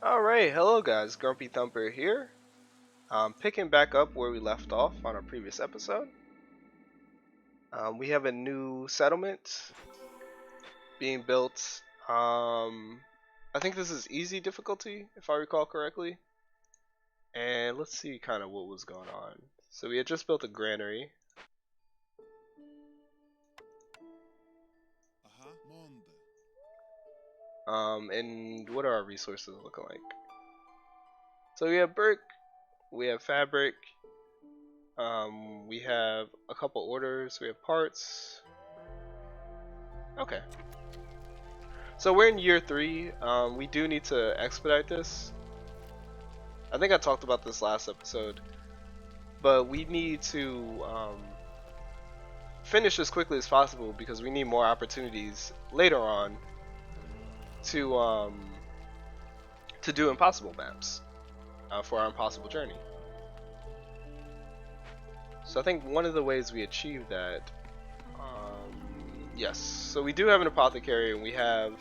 Alright, hello guys, Grumpy Thumper here. Picking back up where we left off on our previous episode. We have a new settlement being built. I think this is easy difficulty, if I recall correctly. And let's see kind of what was going on. So we had just built a granary. And what are our resources looking like? So we have brick, we have fabric, we have a couple orders, we have parts. Okay. So we're in year 3. We do need to expedite this. I think I talked about this last episode, but we need to finish as quickly as possible because we need more opportunities later on to do impossible maps for our impossible journey. So I think one of the ways we achieve that, yes, so we do have an apothecary and we have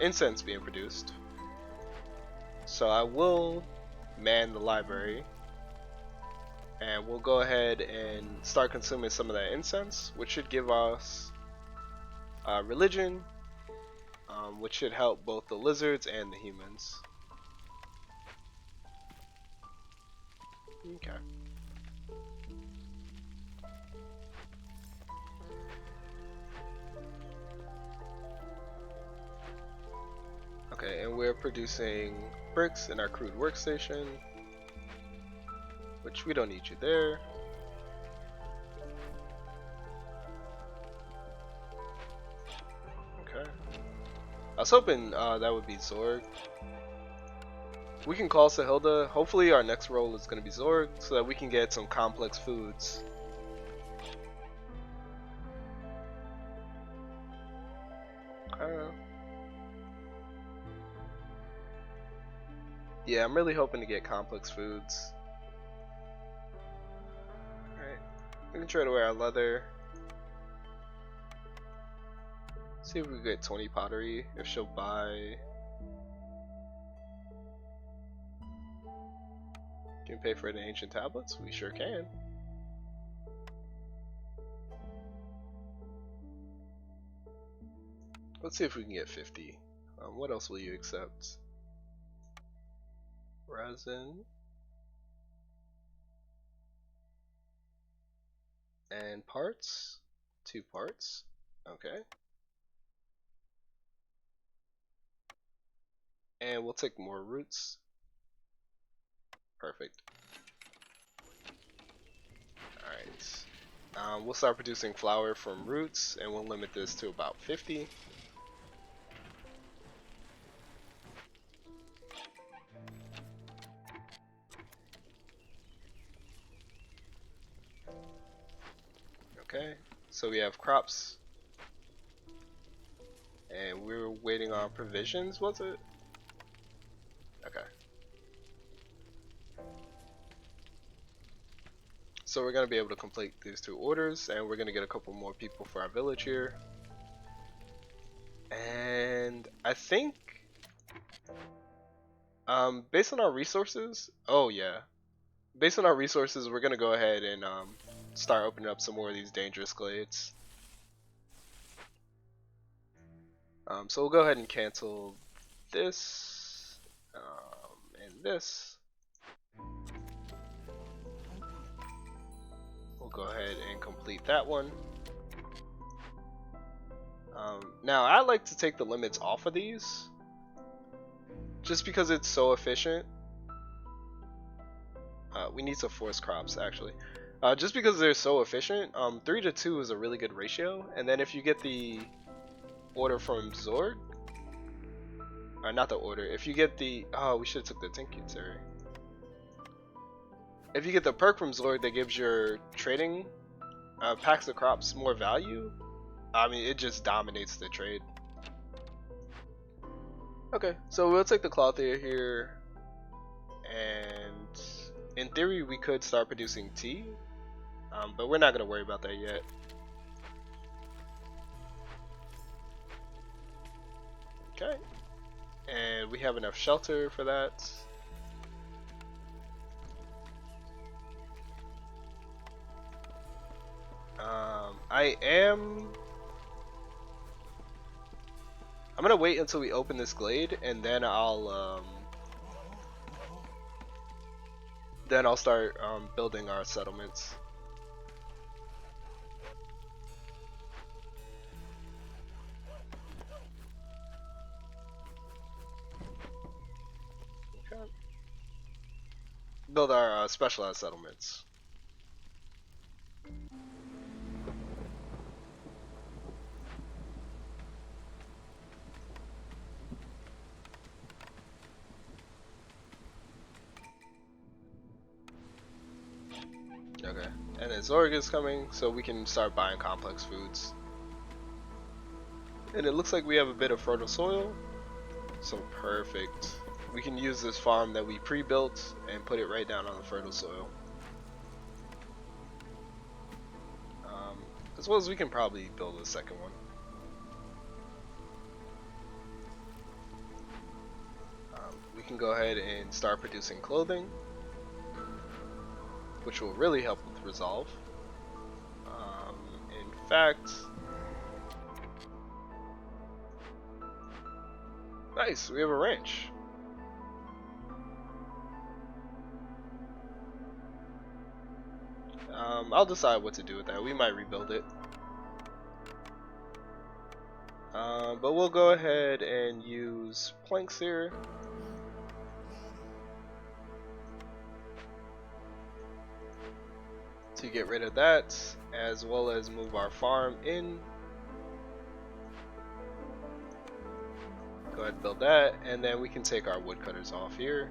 incense being produced. So I will man the library and we'll go ahead and start consuming some of that incense, which should give us religion, which should help both the lizards and the humans. Okay. Okay, and we're producing bricks in our crude workstation, which we don't need you there. Okay. I was hoping that would be Zorg. We can call Sahilda. Hopefully our next role is going to be Zorg so that we can get some complex foods. Yeah, I'm really hoping to get complex foods. Alright, we can try to wear our leather. See if we can get 20 pottery, if she'll buy. Can we pay for the ancient tablets? We sure can. Let's see if we can get 50. What else will you accept? Resin. And parts. 2 parts. Okay. And we'll take more roots. Perfect. Alright. We'll start producing flour from roots and we'll limit this to about 50. Okay, so we have crops, and we're waiting on provisions, was it? Okay. So we're going to be able to complete these 2 orders, and we're going to get a couple more people for our village here. And I think, based on our resources, based on our resources, we're going to go ahead and start opening up some more of these dangerous glades. So we'll go ahead and cancel this and this. We'll go ahead and complete that one. Now I like to take the limits off of these just because it's so efficient. We need some forest crops actually. Just because they're so efficient, 3 to 2 is a really good ratio, and then if you get the order from Zorg, not the order, if you get the, we should have took the Tinkutary. If you get the perk from Zorg that gives your trading packs of crops more value, I mean it just dominates the trade. Okay, so we'll take the clothier here, and in theory we could start producing tea, but we're not going to worry about that yet. Okay, And we have enough shelter for that. I'm gonna wait until we open this glade, and then I'll start building our settlements. Okay. Build our specialized settlements. Okay, and then Zorg is coming, so we can start buying complex foods. And it looks like we have a bit of fertile soil, so perfect. We can use this farm that we pre-built and put it right down on the fertile soil. As well as we can probably build a second one. We can go ahead and start producing clothing, which will really help with resolve. In fact, nice, we have a ranch. I'll decide what to do with that. We might rebuild it. But we'll go ahead and use planks here. To get rid of that, as well as move our farm in. Go ahead and build that, and then we can take our woodcutters off here.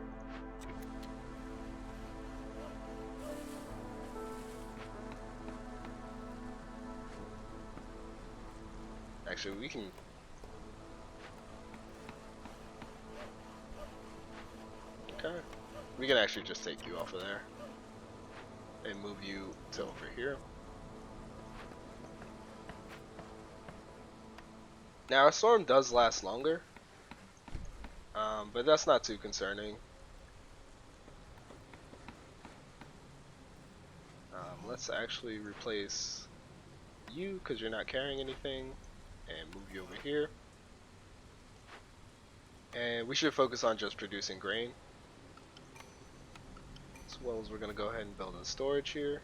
Actually, we can. Okay. We can actually just take you off of there and move you to over here. Now, our storm does last longer, but that's not too concerning. Let's actually replace you because you're not carrying anything, and move you over here. And we should focus on just producing grain. As well as we're going to go ahead and build a storage here.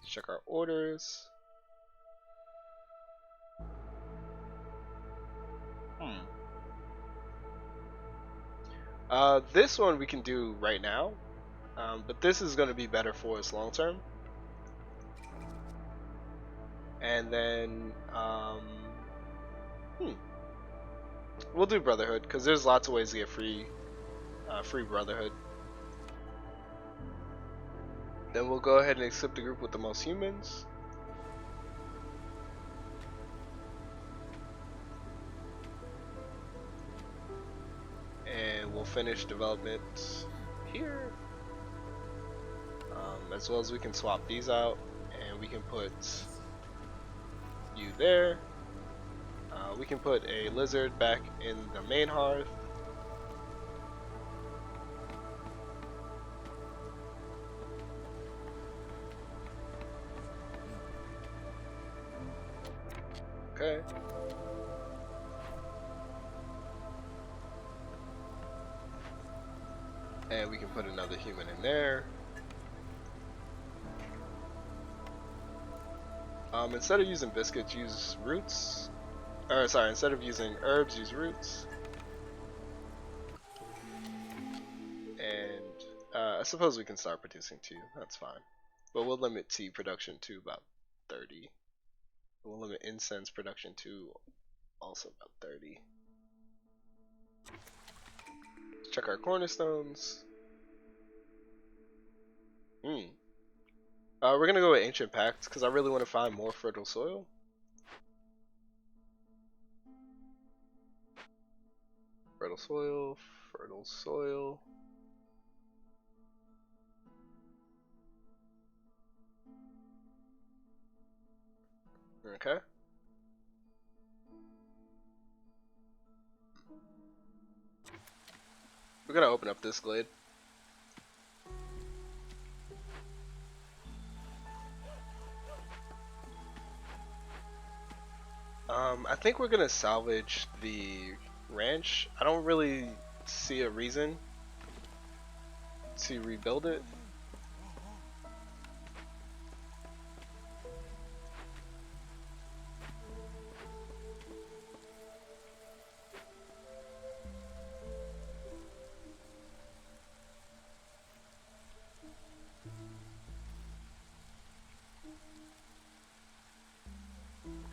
Let's check our orders. This one we can do right now, but this is going to be better for us long term. And then we'll do Brotherhood because there's lots of ways to get free Brotherhood. Then we'll go ahead and accept the group with the most humans. And we'll finish development here. As well as we can swap these out, and we can put you there. We can put a lizard back in the main hearth. Okay. And we can put another human in there. Instead of using biscuits, use roots. Or sorry, instead of using herbs, use roots. And I suppose we can start producing tea. That's fine. But we'll limit tea production to about 30. We'll limit incense production to also about 30. Let's check our cornerstones. We're gonna go with Ancient Pact because I really want to find more fertile soil. Fertile soil, fertile soil. Okay. We're gonna open up this glade. I think we're gonna salvage the ranch. I don't really see a reason to rebuild it.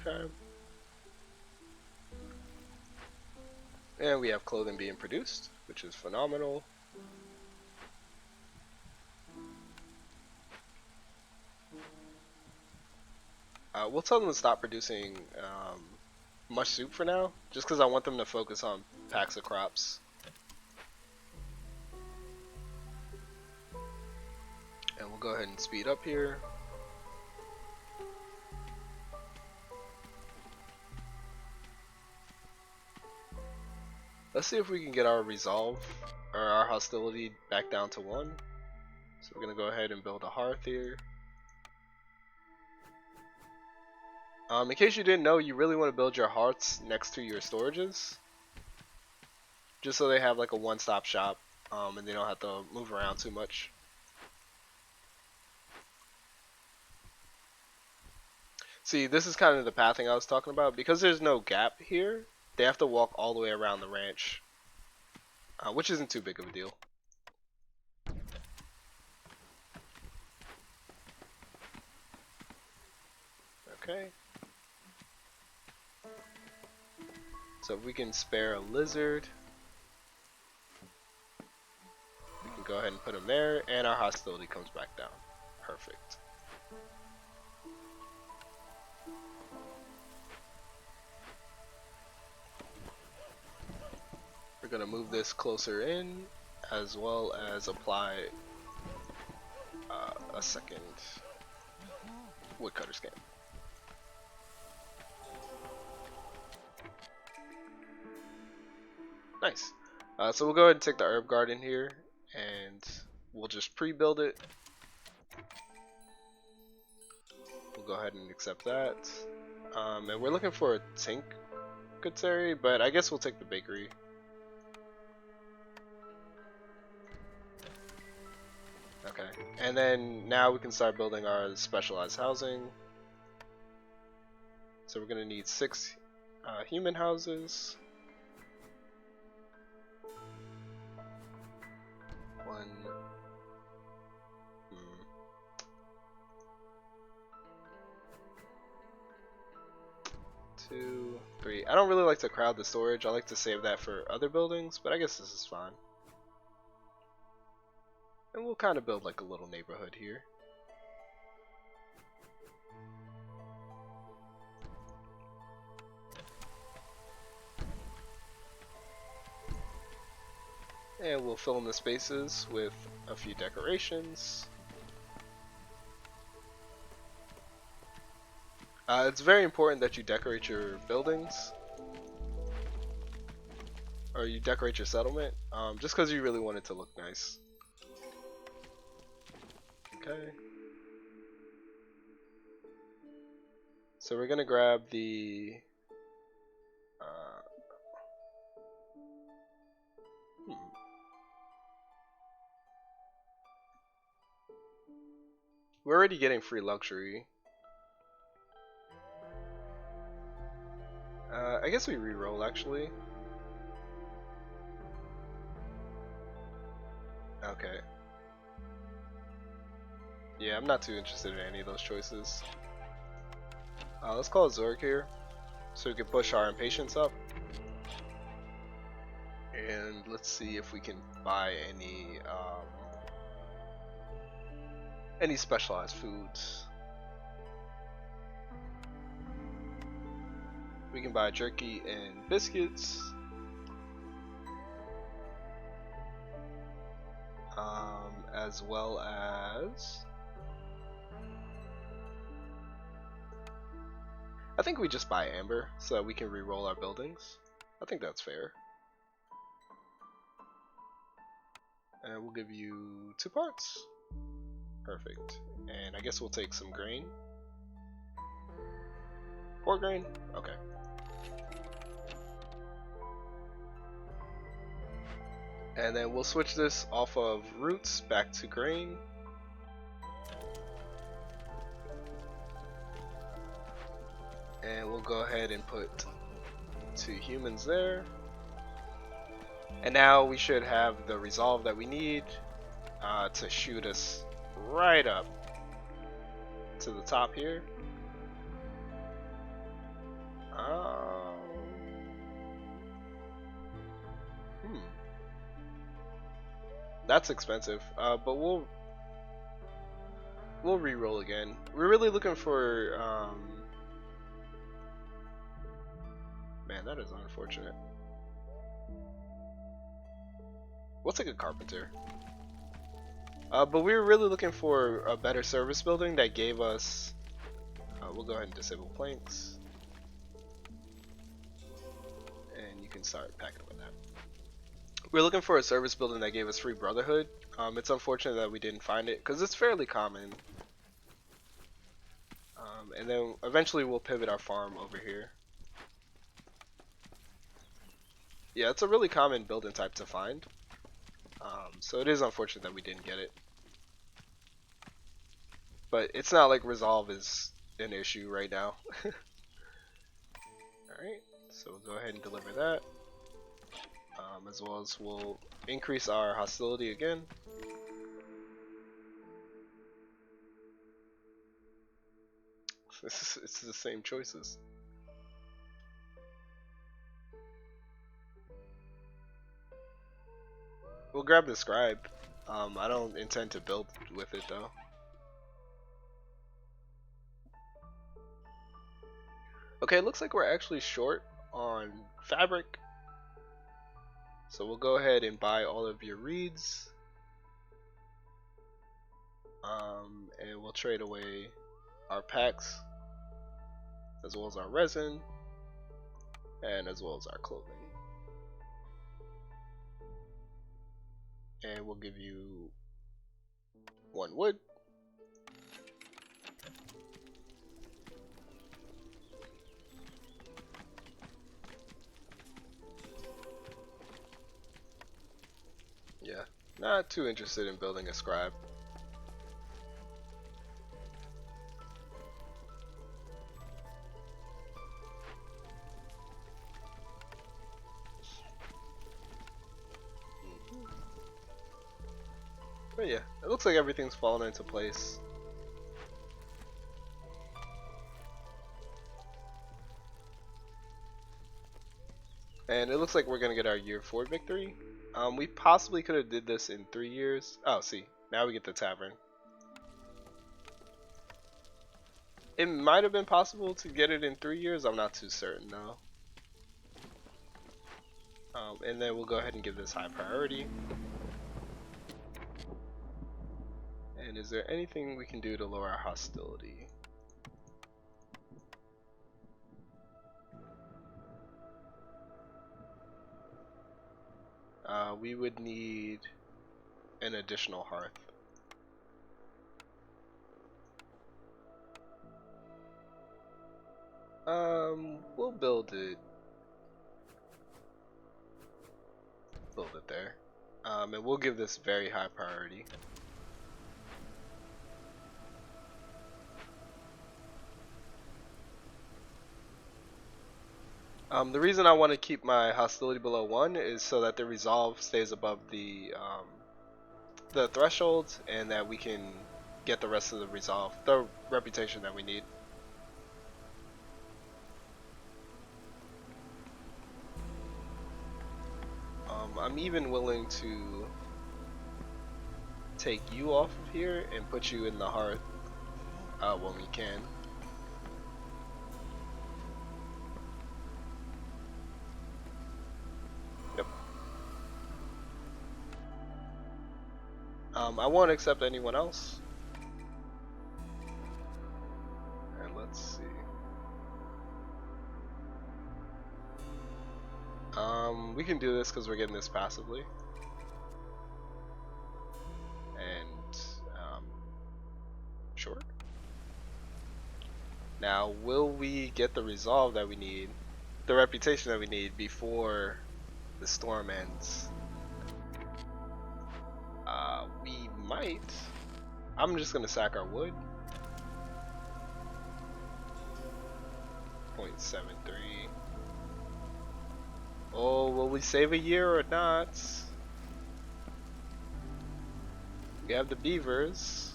Okay. And we have clothing being produced, which is phenomenal. We'll tell them to stop producing much soup for now, just because I want them to focus on packs of crops. And we'll go ahead and speed up here. Let's see if we can get our resolve, or our hostility, back down to 1. So we're going to go ahead and build a hearth here. In case you didn't know, you really want to build your hearths next to your storages, just so they have like a one-stop shop, and they don't have to move around too much. See, this is kind of the pathing I was talking about. Because there's no gap here, they have to walk all the way around the ranch, which isn't too big of a deal. Okay. So if we can spare a lizard, we can go ahead and put him there, and our hostility comes back down. Perfect. We're going to move this closer in, as well as apply a second woodcutter scan. Nice. So we'll go ahead and take the herb garden here, and we'll just pre-build it. We'll go ahead and accept that. And we're looking for a tink commissary, but I guess we'll take the bakery. Okay, and then now we can start building our specialized housing. So we're gonna need 6 human houses. 1, 2, 3. I don't really like to crowd the storage. I like to save that for other buildings, but I guess this is fine. And we'll kind of build like a little neighborhood here. And we'll fill in the spaces with a few decorations. It's very important that you decorate your buildings, or you decorate your settlement, just because you really want it to look nice. Okay. So we're gonna grab the we're already getting free luxury. I guess we re-roll actually. Okay. Yeah, I'm not too interested in any of those choices. Let's call Zorg here, so we can push our impatience up. And let's see if we can buy any specialized foods. We can buy jerky and biscuits. As well as I think we just buy amber so that we can re-roll our buildings. I think that's fair. And we'll give you 2 parts. Perfect. And I guess we'll take some grain. 4 grain? Okay. And then we'll switch this off of roots back to grain. And we'll go ahead and put 2 humans there. And now we should have the resolve that we need to shoot us right up to the top here. That's expensive, but we'll re-roll again. We're really looking for man, that is unfortunate. We'll take a carpenter. But we were really looking for a better service building that gave us we'll go ahead and disable planks. And you can start packing with that. We're looking for a service building that gave us free brotherhood. It's unfortunate that we didn't find it because it's fairly common. And then eventually we'll pivot our farm over here. Yeah, it's a really common building type to find. So it is unfortunate that we didn't get it. But it's not like resolve is an issue right now. Alright, so we'll go ahead and deliver that. As well as we'll increase our hostility again. It's the same choices. We'll grab the scribe. I don't intend to build with it though. Okay, it looks like we're actually short on fabric. So we'll go ahead and buy all of your reeds. And we'll trade away our packs, as well as our resin, and as well as our clothing. And we'll give you 1 wood. Yeah, not too interested in building a scribe. But yeah, it looks like everything's fallen into place. And it looks like we're gonna get our year 4 victory. We possibly could have did this in 3 years. Oh, see, now we get the tavern. It might have been possible to get it in 3 years. I'm not too certain though. And then we'll go ahead and give this high priority. And is there anything we can do to lower our hostility? We would need an additional hearth. We'll build it there. And we'll give this very high priority. The reason I want to keep my hostility below 1 is so that the resolve stays above the threshold, and that we can get the rest of the resolve, the reputation that we need. I'm even willing to take you off of here and put you in the hearth when we can. Yep. I won't accept anyone else. And let's see. We can do this because we're getting this passively. Now, will we get the resolve that we need, the reputation that we need before the storm ends? We might. I'm just gonna sack our wood. 0.73. Oh, will we save a year or not? We have the beavers.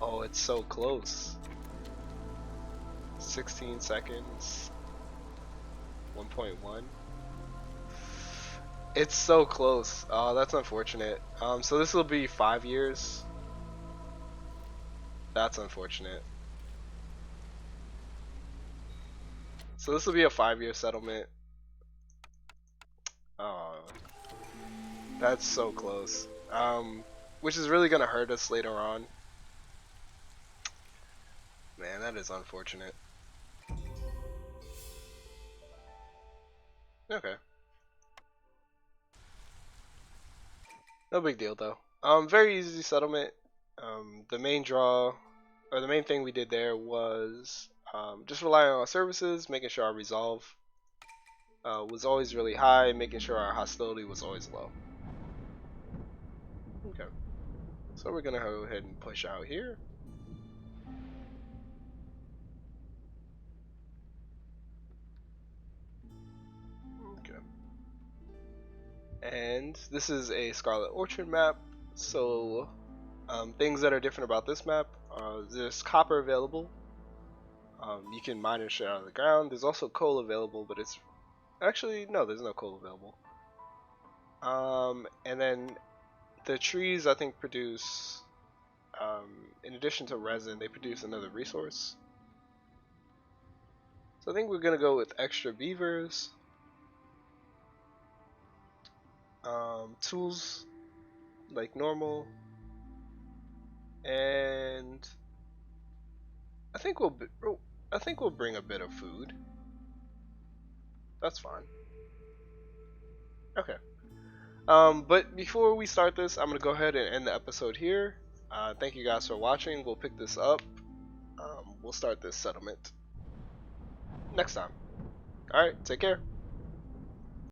Oh, it's so close. 16 seconds. 1.1. It's so close. Oh, that's unfortunate. So this will be 5 years. That's unfortunate. So this will be a 5-year settlement. Oh, that's so close. Which is really gonna hurt us later on. Man, that is unfortunate. Okay. No big deal though. Very easy settlement. The main draw, or the main thing we did there was just relying on our services, making sure our resolve was always really high, making sure our hostility was always low. Okay. So we're gonna go ahead and push out here. Okay. And this is a Scarlet Orchard map, so things that are different about this map, there's copper available. You can mine it straight out of the ground. There's also coal available, but it's actually no, there's no coal available. And then the trees I think produce, in addition to resin, they produce another resource. So I think we're gonna go with extra beavers. Tools like normal, and I think we'll bring a bit of food. That's fine. Okay. But before we start this, I'm gonna go ahead and end the episode here. Thank you guys for watching. We'll pick this up. We'll start this settlement next time. All right. Take care.